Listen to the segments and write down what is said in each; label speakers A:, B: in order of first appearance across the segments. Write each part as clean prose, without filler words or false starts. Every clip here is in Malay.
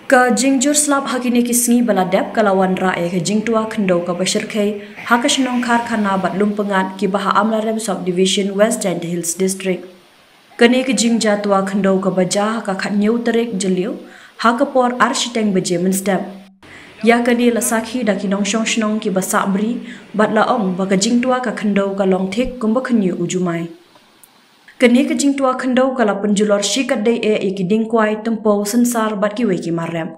A: Ka jingjur slap hakini kisngi baladep kalawan rae ke jingtua kendo ka bashirkai hakashnong karkhana bat lumpengat ki baha amlarem subdivision West Giant Hills District. Kani ke jingja tua kendo ka baja ka khatnyau terik jeliu hakapor architeng beje menstem. Ya kani lasakhi da kinong shnong ki basak bri bat laong ba ka jingtua ka kendo ka long thik kumba khnyu ujumai. Kani ke jingtua kendo kala penjulor shikat day ki dingkwai tempo sensar bat ki weki marem.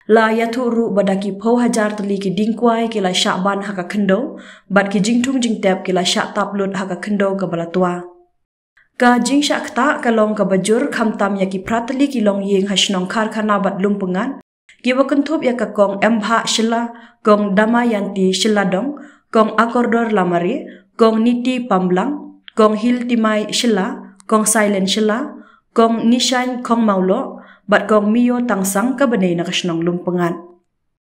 A: La ya ru badaki po hajar teli ki dingkwai ki la syakban haka kendo bat ki jingtung jingtep ki la syak taplut haka kendo ka balatua. Ka jing syak ta kalong ka bajur khamtam ya ki prateli ki long yeng hasnong karkhana bat lumpengan ki wakentup ya ka kong embha shila kong damayanti shiladong kong akordor lamari kong niti pamblang kong hil timai shila kong silent shila kong nishan kong maulo bat kong mio tangsang ka banay na kasnong lumpengan.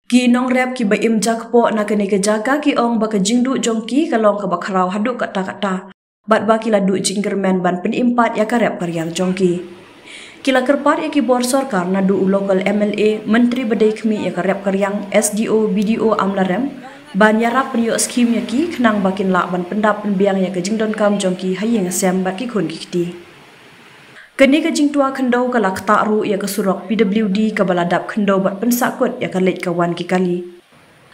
A: Ki nong rep ki ba imjak po na kani ka jaga ki ong ba ka jingdu jongki kalong ka bakharaw haduk kata-kata bat ba kila du jinggermen ban penimpat ya ka rep karyang jongki. Kila kerpat ya ki borsor karna du local MLA menteri badai kemi ya ka rep karyang SDO BDO amlarem ban yarap penyo skim ya ki kenang bakin lak ban pendap penbiang ya ka jingdon kam jongki hayeng sem bat ki khun kiti. Kani ka jingtua kendo ka lak ta'ru ya ka surok PWD ka baladap kendo bat pensakut ya ka leit kawan ki kali.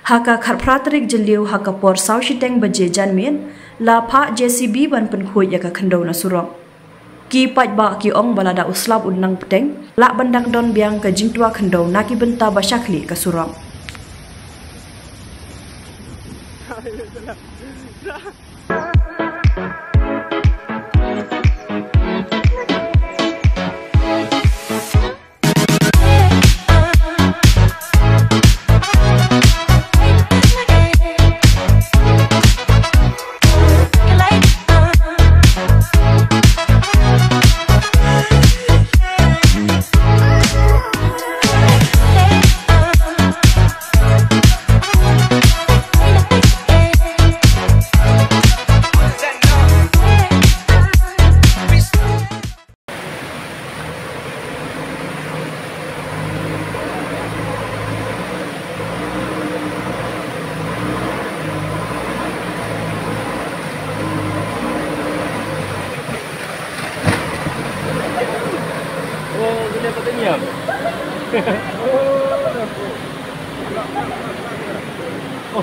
A: Haka kharpratrik jeliu haka por saushiteng baje janmien la pha JCB ban penkhuit ya ka kendo na surok. Ki pat ba ki ong balada uslap unang peteng lak bandang don biang ka jingtua kendo na ki benta basyakli ka surok.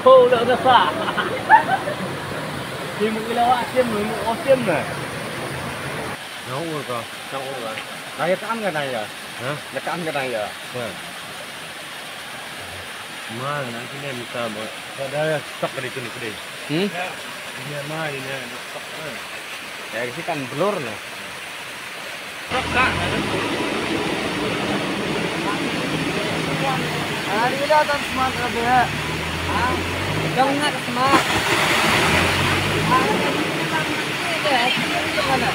B: Oh, dah besar. Tim kelawak tim tim nah. Nau ke? Naya kan kan naya? Hah? Lekan kan naya? Mana nanti ni minta ada stok dari sini gede. Dia mah ini stok. Dari sini kan blur lah. Stok kan? Hari ini datang smart ada ya. Đâu ngắt smart. Ini kan ini deh. Ini mana?